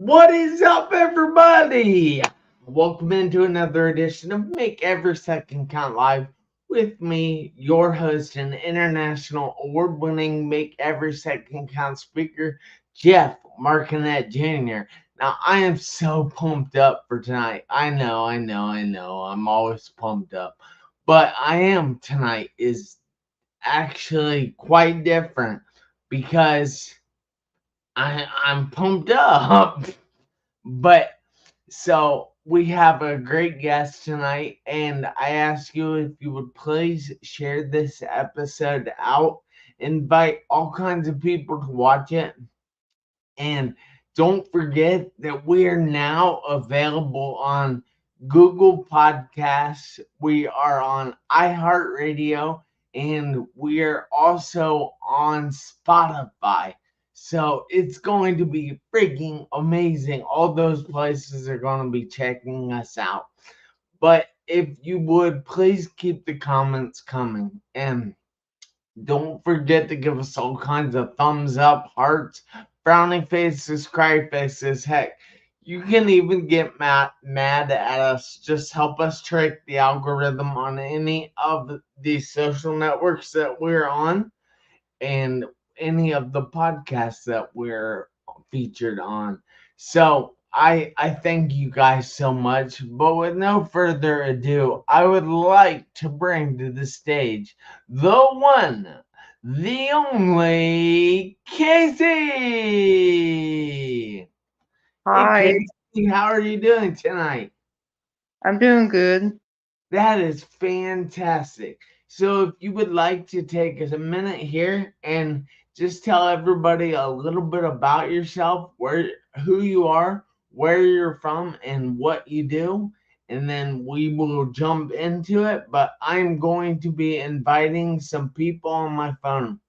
What is up, everybody? Welcome into another edition of Make Every Second Count Live with me, your host and international award-winning Make Every Second Count speaker, Jeff Marconette Jr. Now, I am so pumped up for tonight. I know. I'm always pumped up. But I am tonight is actually quite different because I'm pumped up. But so we have a great guest tonight, and I ask you if you would please share this episode out, invite all kinds of people to watch it, and don't forget that we are now available on Google Podcasts. We are on iHeartRadio, and we are also on Spotify. So it's going to be freaking amazing. All those places are going to be checking us out. But if you would, please keep the comments coming. And don't forget to give us all kinds of thumbs up, hearts, frowning faces, cry faces. Heck, you can even get mad at us. Just help us trick the algorithm on any of the social networks that we're on and any of the podcasts that we're featured on. So I thank you guys so much. But with no further ado, I would like to bring to the stage the one, the only Casey. Hey Hi, Casey, how are you doing tonight? I'm doing good. That is fantastic. So, if you would like to take us a minute here and just tell everybody a little bit about yourself, who you are, where you're from, and what you do, and then we will jump into it. But I'm going to be inviting some people on my phone.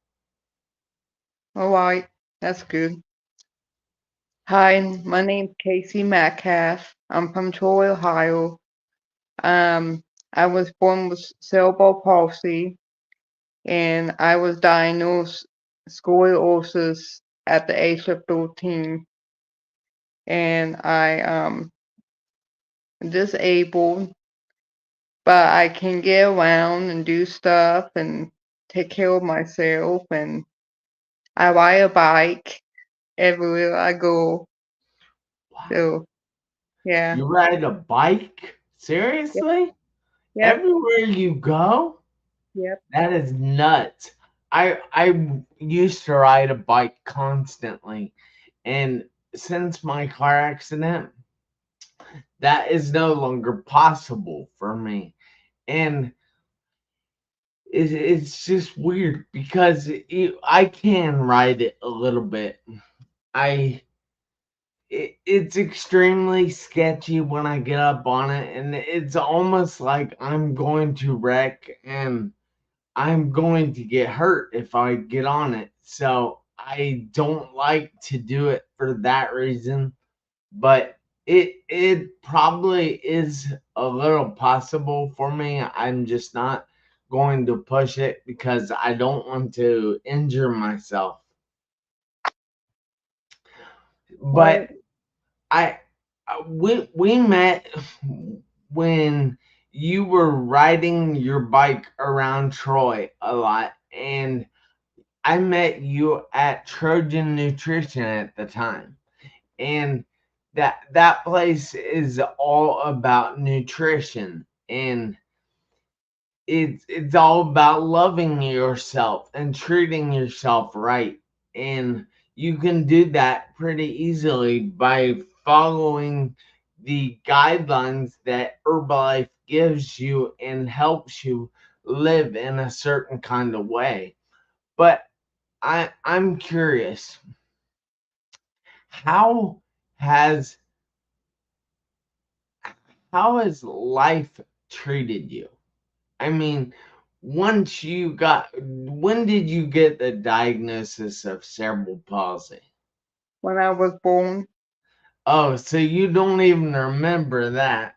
All right, that's good. Hi, my name's Casey Metcalf. I'm from Troy, Ohio. I was born with cerebral palsy, and I was diagnosed scoliosis at the age of 13. And I disabled, but I can get around and do stuff and take care of myself. And I ride a bike everywhere I go. Wow. So yeah. You ride a bike? Yep. Seriously? Yep. Everywhere you go? Yep. That is nuts. I used to ride a bike constantly, and since my car accident, that is no longer possible for me. And it's just weird because I can ride it a little bit. I it's extremely sketchy when I get up on it, and it's almost like I'm going to wreck and I'm going to get hurt if I get on it. So I don't like to do it for that reason. But it probably is a little possible for me. I'm just not going to push it because I don't want to injure myself. Right. But I we met when you were riding your bike around Troy a lot, and I met you at Trojan Nutrition at the time, and that place is all about nutrition, and it's all about loving yourself and treating yourself right, and you can do that pretty easily by following the guidelines that Herbalife gives you and helps you live in a certain kind of way. But I'm curious, how has how has life treated you? I mean, when did you get the diagnosis of cerebral palsy? When I was born. Oh, so you don't even remember that.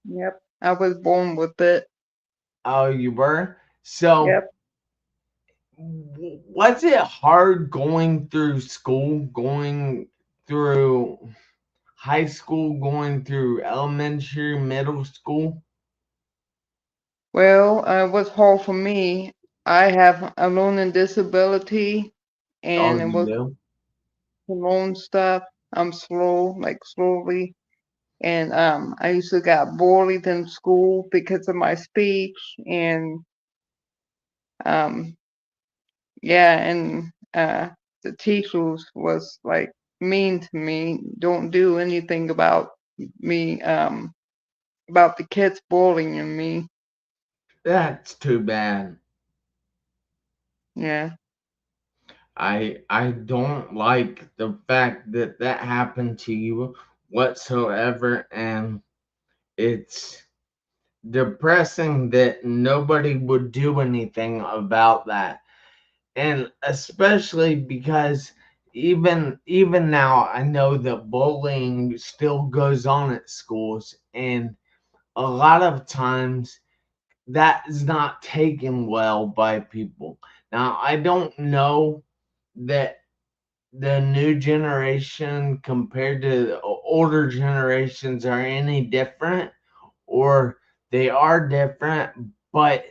Yep. I was born with it. Oh, you were? So, Yep. was it hard going through school, going through high school, going through elementary, middle school? Well, it was hard for me. I have a learning disability, Oh, and it you was do? to learn stuff. I'm slow, like slowly, and I used to got bullied in school because of my speech, and um, yeah, and the teachers was like mean to me. Don't do anything about me, about the kids bullying me. That's too bad. Yeah, I don't like the fact that that happened to you whatsoever, and it's depressing that nobody would do anything about that. And especially because even now I know that bullying still goes on at schools, and a lot of times that is not taken well by people. Now I don't know that the new generation compared to the older generations are any different, or they are different, but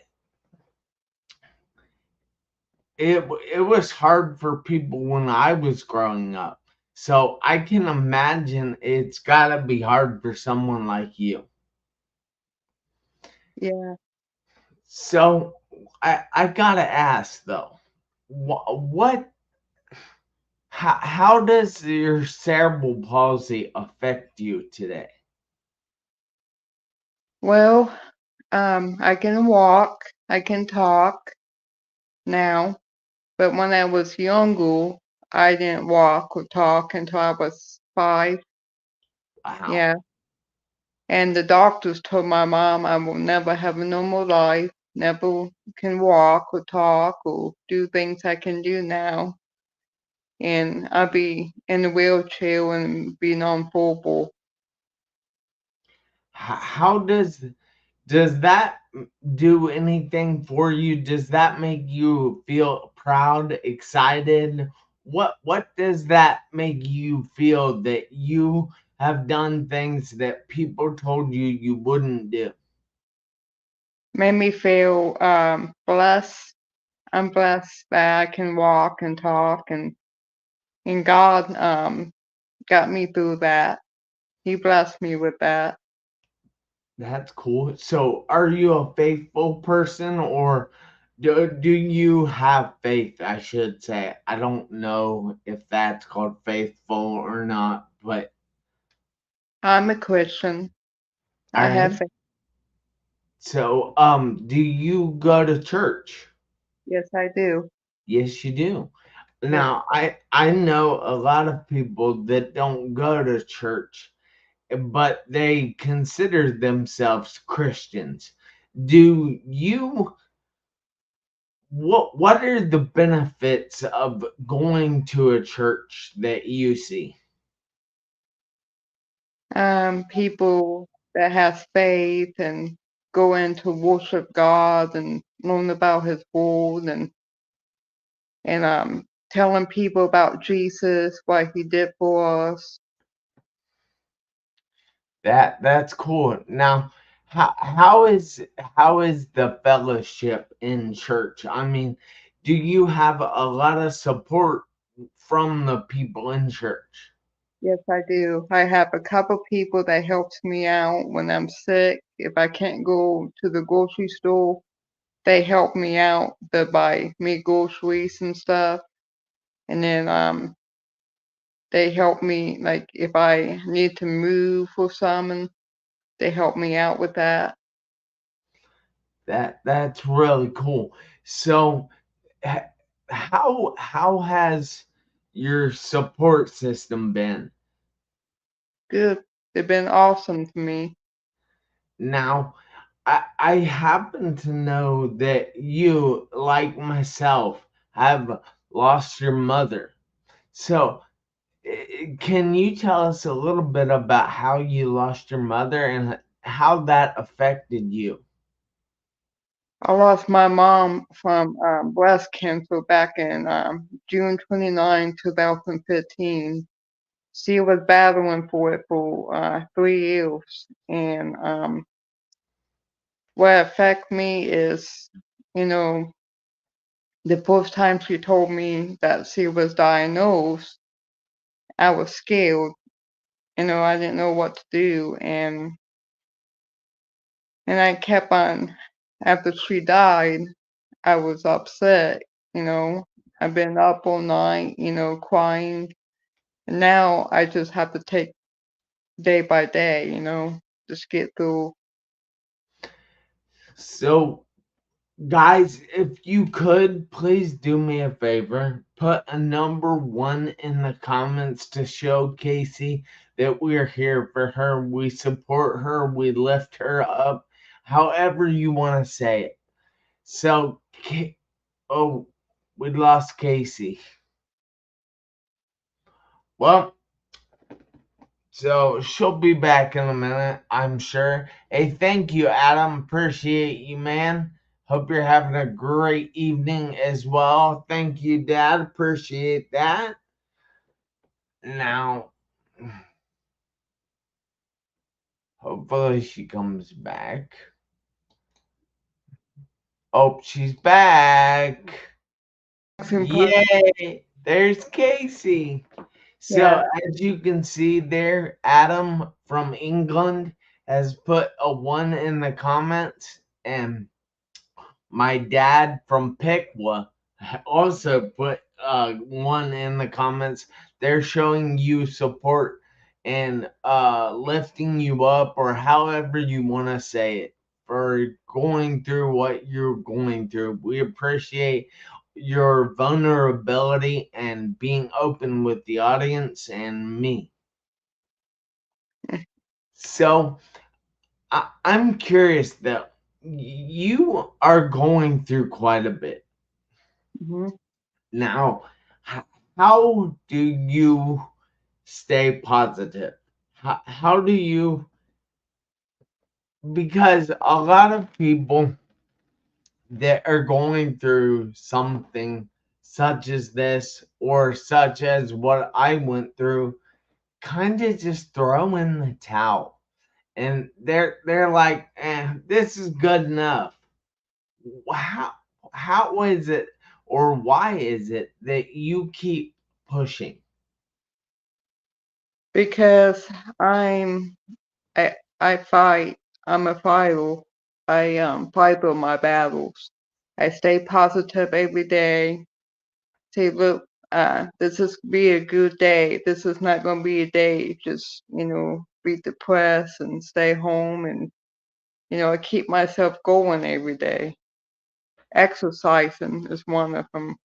it was hard for people when I was growing up. So I can imagine it's got to be hard for someone like you. yeah. So I got to ask though, what how does your cerebral palsy affect you today? Well, I can walk, I can talk now, but when I was younger, I didn't walk or talk until I was 5. Wow. Yeah, and the doctors told my mom I will never have a normal life, never can walk or talk or do things I can do now, and I'll be in a wheelchair and be nonverbal. How does that do anything for you? Does that make you feel proud, excited? What does that make you feel that you have done things that people told you you wouldn't do? Made me feel blessed. I'm blessed that I can walk and talk, and God got me through that. He blessed me with that. That's cool. So, are you a faithful person, or do you have faith? I should say. I don't know if that's called faithful or not, but I'm a Christian. all I have right. faith. So, do you go to church? Yes, I do. Yes, you do. Yes. Now, I know a lot of people that don't go to church, but they consider themselves Christians. Do you what are the benefits of going to a church that you see? People that has faith and go in to worship God and learn about His word, and telling people about Jesus, what He did for us. That's cool. Now, how is the fellowship in church? I mean, do you have a lot of support from the people in church? Yes, I do. I have a couple people that helps me out when I'm sick. If I can't go to the grocery store, they help me out to buy me groceries and stuff. And then they help me like if I need to move or something, they help me out with that. That's really cool. So, h- how has your support system been? Good. They've been awesome to me. Now, I happen to know that you, like myself, have lost your mother. So, can you tell us a little bit about how you lost your mother and how that affected you? I lost my mom from breast cancer back in June 29, 2015. she was battling for it for 3 years, and what affected me is, you know, the first time she told me that she was diagnosed, I was scared. I didn't know what to do, and I kept on. After she died, I was upset. You know, I've been up all night, crying. And now I just have to take day by day, just get through. So, guys, if you could, please do me a favor. Put a number 1 in the comments to show Casey that we're here for her. We support her. We lift her up. However you want to say it. So, oh, we lost Casey. Well, so she'll be back in a minute, I'm sure. Hey, thank you, Adam. Appreciate you, man. Hope you're having a great evening as well. Thank you, Dad. Appreciate that. Now, hopefully she comes back. Oh, she's back. Yay! There's Casey. So, Yeah. as you can see there, Adam from England has put a 1 in the comments, and my dad from Piqua also put 1 in the comments. They're showing you support and lifting you up, or however you want to say it, for going through what you're going through. We appreciate your vulnerability and being open with the audience and me. So I'm curious though, you are going through quite a bit. Hmm. Now, how do you stay positive? How do you, because a lot of people that are going through something such as this or such as what I went through kind of just throw in the towel, and they're like, this is good enough. how how is it, or why is it that you keep pushing? Because I fight. I'm a fighter. I fight for my battles. I stay positive every day. Say, look, this is be a good day. This is not going to be a day just be depressed and stay home, and I keep myself going every day. Exercising is one of them.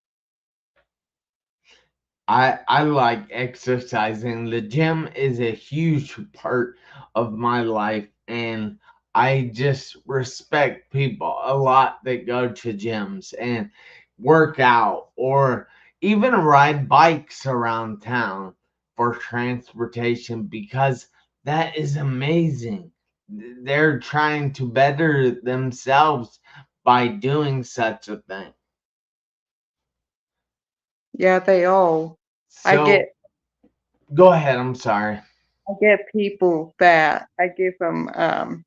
I like exercising. The gym is a huge part of my life, and I just respect people a lot that go to gyms and work out or even ride bikes around town for transportation, because that is amazing. They're trying to better themselves by doing such a thing. Yeah, they all. I So get go ahead, I'm sorry. I get people that I give them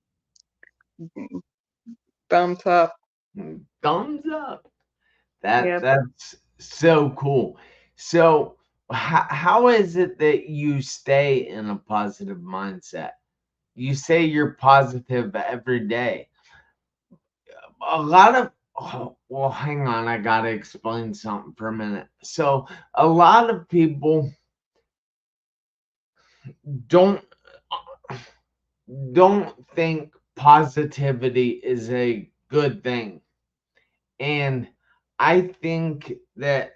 thumbs up. Thumbs up. Yeah, That's so cool. So how is it that you stay in a positive mindset? You say you're positive every day. A lot of, oh, well, hang on, I gotta explain something for a minute. So a lot of people don't don't think positivity is a good thing. And I think that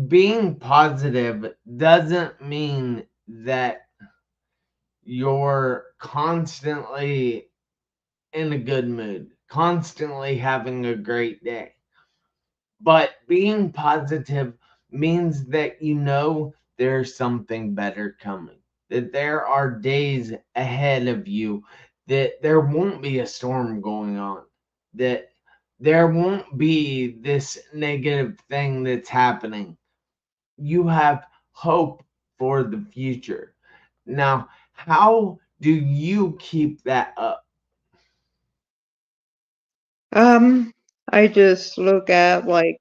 being positive doesn't mean that you're constantly in a good mood, constantly having a great day. But being positive means that you know there's something better coming, that there are days ahead of you, that there won't be a storm going on, that there won't be this negative thing that's happening. You have hope for the future. Now, how do you keep that up? I just look at like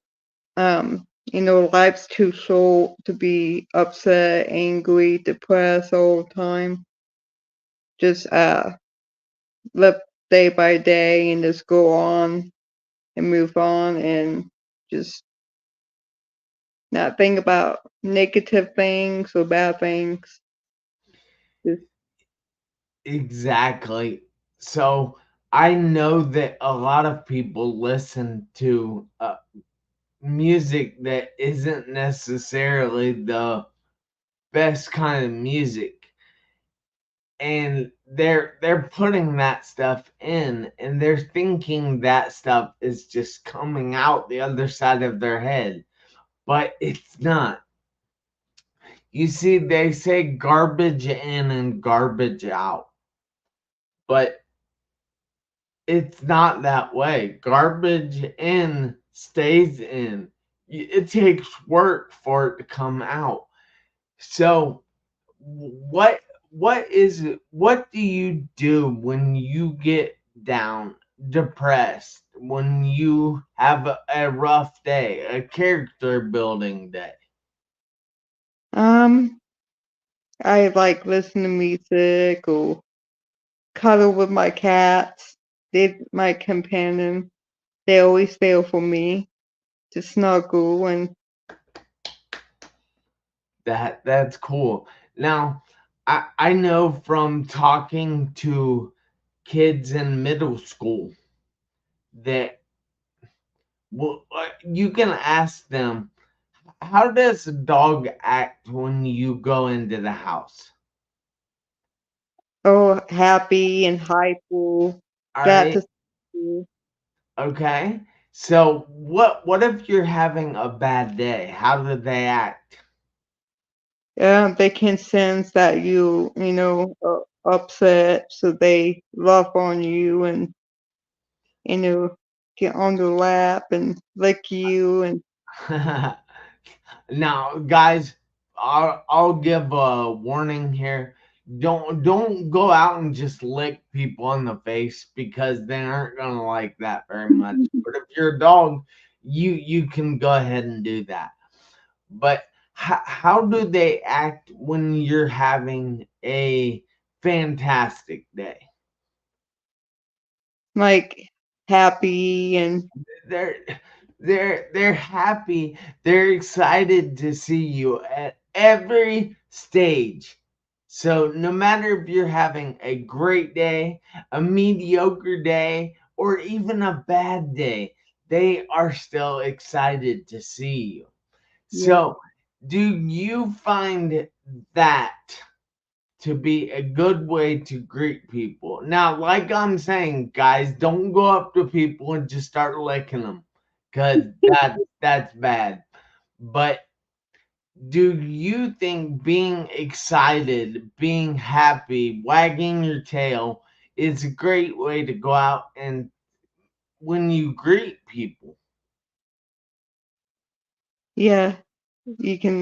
life's too short to be upset, angry, depressed all the time. Just live day by day and just go on and move on and just not think about negative things or bad things. Just Exactly. So I know that a lot of people listen to music that isn't necessarily the best kind of music, and they're putting that stuff in, and they're thinking that stuff is just coming out the other side of their head, but it's not. You see, they say garbage in and garbage out, but it's not that way. Garbage in stays in. It takes work for it to come out. So what do you do when you get down, depressed, when you have a rough day, a character building day? um I like listen to music or cuddle with my cats. They're my companion. They always there for me to snuggle and That's cool. Now, I know from talking to kids in middle school that, well, you can ask them, how does a dog act when you go into the house? oh happy and hyper. All Got to right. school. Okay. So what if you're having a bad day? How do they act? They can sense that upset, so they love on you and get on your lap and lick you and Now, guys, I'll give a warning here. Don't go out and just lick people on the face, because they aren't gonna like that very much. But if you're a dog, you can go ahead and do that. But how do they act when you're having a fantastic day? like happy and they're they're happy, they're excited to see you at every stage. So no matter if you're having a great day, a mediocre day, or even a bad day, they are still excited to see you. yeah, So do you find that to be a good way to greet people? Now, like I'm saying, guys, don't go up to people and just start licking them, because that's bad. But do you think being excited, being happy, wagging your tail is a great way to go out and when you greet people? yeah, you can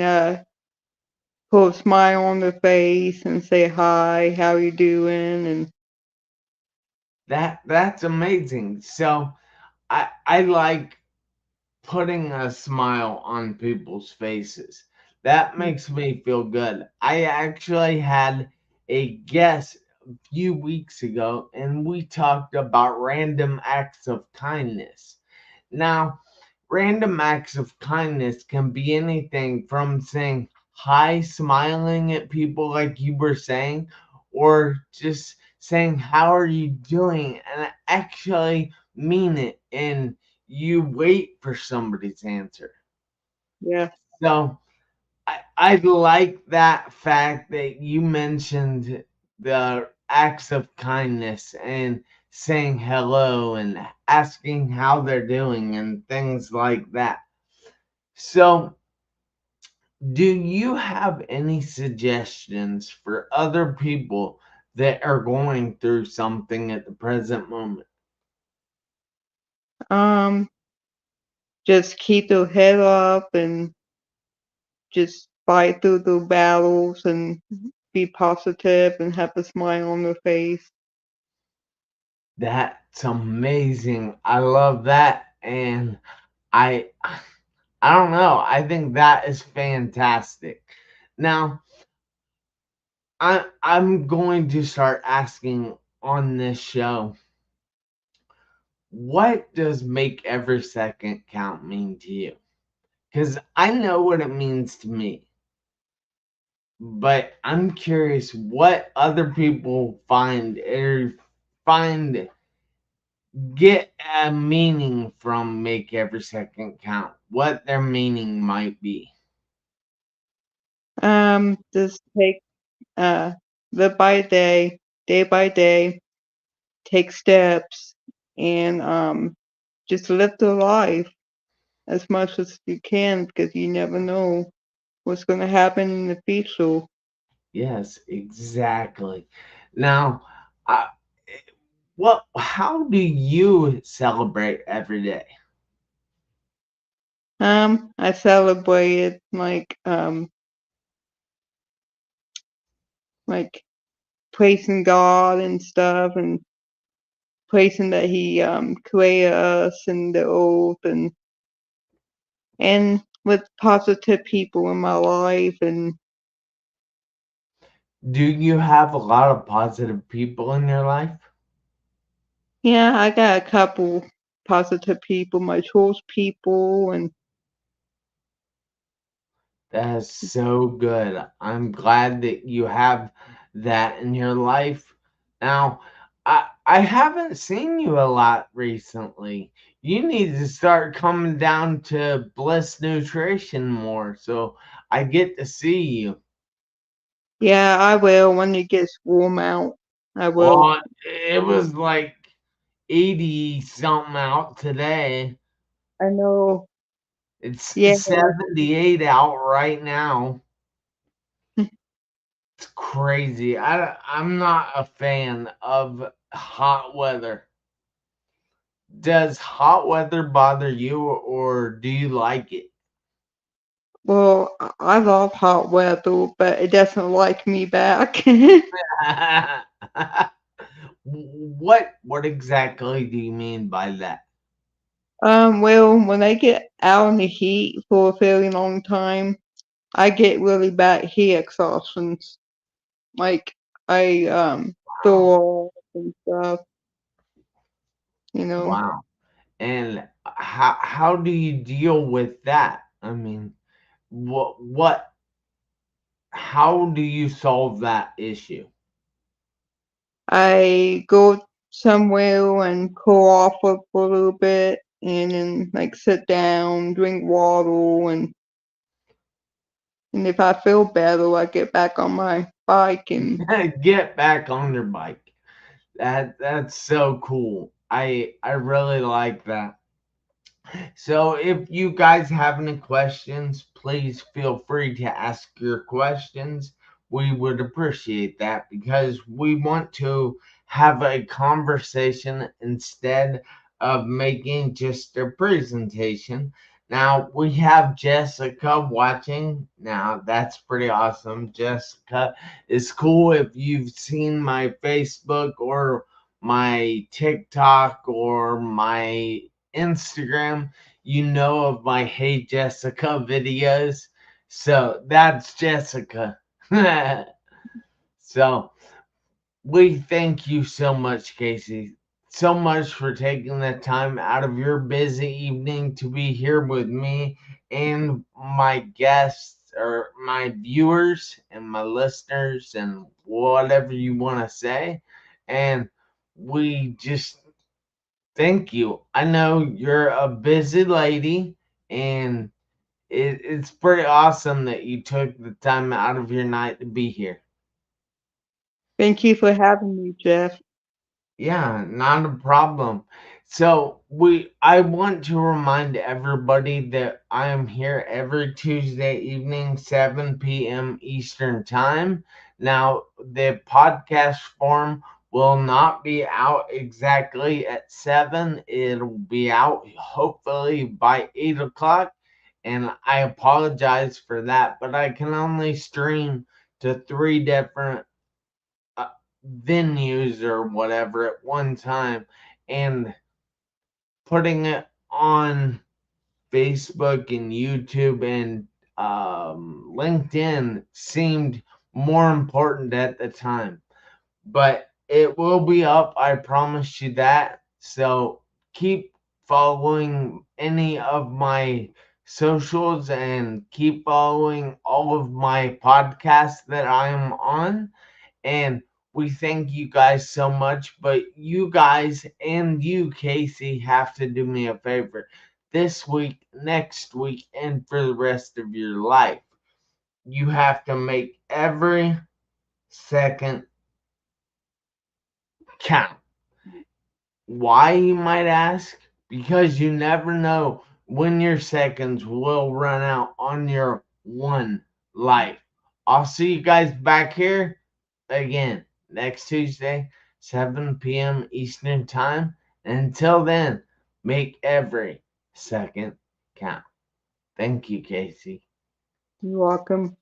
put a smile on their face and say hi, how you doing, and That's amazing. So I like putting a smile on people's faces. That makes me feel good. I actually had a guest a few weeks ago, and we talked about random acts of kindness. Now, random acts of kindness can be anything from saying hi, smiling at people like you were saying, or just saying, how are you doing? And actually mean it, and you wait for somebody's answer. yeah, So I like that fact that you mentioned the acts of kindness and saying hello and asking how they're doing and things like that. So, do you have any suggestions for other people that are going through something at the present moment? um, just keep your head up and just fight through the battles and be positive and have a smile on their face. That's amazing. I love that. And I I don't know. I think that is fantastic. Now, I'm going to start asking on this show, what does make every second count mean to you? Because I know what it means to me, but I'm curious what other people find get a meaning from make every second count. What their meaning might be. Just take uh live by day by day, take steps, and just live the life as much as you can because you never know what's going to happen in the future. Yes, exactly. Now, I, how do you celebrate every day? I celebrated like praising God and stuff and praising that He created us and the earth and with positive people in my life and Do you have a lot of positive people in your life? yeah, I got a couple positive people, my church people and That's so good. I'm glad that you have that in your life. Now, I haven't seen you a lot recently. You need to start coming down to Bliss Nutrition more so I get to see you. yeah, I will when it gets warm out. I will. Well, it was like 80 something out today. I know. It's Yeah. 78 out right now. It's crazy. I'm not a fan of hot weather. Does hot weather bother you or do you like it? Well, I love hot weather, but it doesn't like me back. What exactly do you mean by that? Well, when I get out in the heat for a very long time, I get really bad heat exhaustions. Like I Wow. throw up and stuff, you know. Wow. And how do you deal with that? I mean, what how do you solve that issue? I go somewhere and cool off for a little bit and then like sit down, drink water and if I feel better I get back on my bike and Get back on your bike. That's so cool. I really like that. So if you guys have any questions, please feel free to ask your questions. We would appreciate that because we want to have a conversation instead of making just a presentation. Now we have Jessica watching. Now that's pretty awesome. Jessica is cool. If you've seen my Facebook or my TikTok or my Instagram, you know of my Hey Jessica videos. So that's Jessica. So we thank you so much, Casey. So much for taking the time out of your busy evening to be here with me and my guests or my viewers and my listeners and whatever you want to say. And we just thank you. I know you're a busy lady, and it's pretty awesome that you took the time out of your night to be here. thank you for having me, Jeff. Yeah, not a problem. So I want to remind everybody that I am here every Tuesday evening, 7 p.m. Eastern Time. Now, the podcast form will not be out exactly at 7. It'll be out hopefully by 8 o'clock. and I apologize for that, but I can only stream to 3 different uh, venues or whatever at one time, and putting it on Facebook and YouTube and LinkedIn seemed more important at the time. But it will be up, I promise you that. So keep following any of my socials and keep following all of my podcasts that I am on. And we thank you guys so much. But you guys and you, Casey, have to do me a favor this week, next week, and for the rest of your life. You have to make every second count. Why, you might ask? Because you never know when your seconds will run out on your one life. I'll see you guys back here again next Tuesday, 7 p.m. Eastern Time. Until then, make every second count. Thank you, Casey. You're welcome.